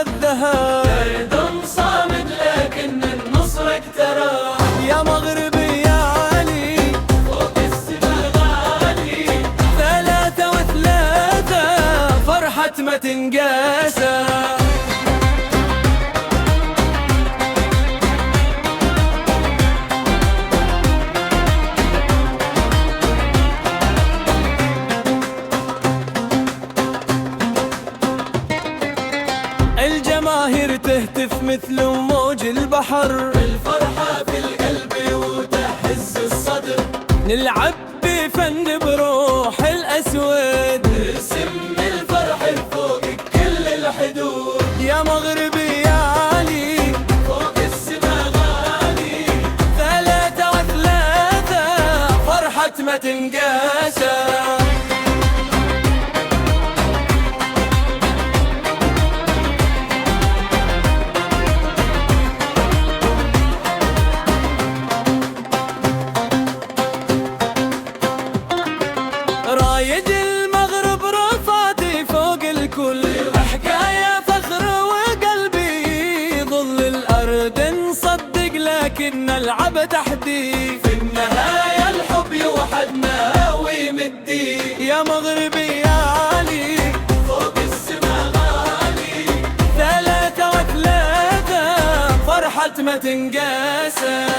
الذهب. برد صامد لكن النصر اقترب. يا مغربي يا علي فوق السما غالي. 3 و3 فرحة ما تنقاسى. الجماهير تهتف مثل موج البحر. الفرحة في القلب وتهز الصدر. نلعب بفن بروح الأسود. نرسم الفرح فوق كل الحدود. يا مغربي يا علي فوق السما غالي. 3 و3 فرحة ما تنقاسى. رايد المغرب رفعتي فوق الكل. حكاية فخر وقلبي ظل الأرض نصدق لكن نلعب تحدي. في النهاية الحب يوحدنا ويمدي. يا مغربي يا علي فوق السما غالي. 3 و3 فرحة ما تنقاسى.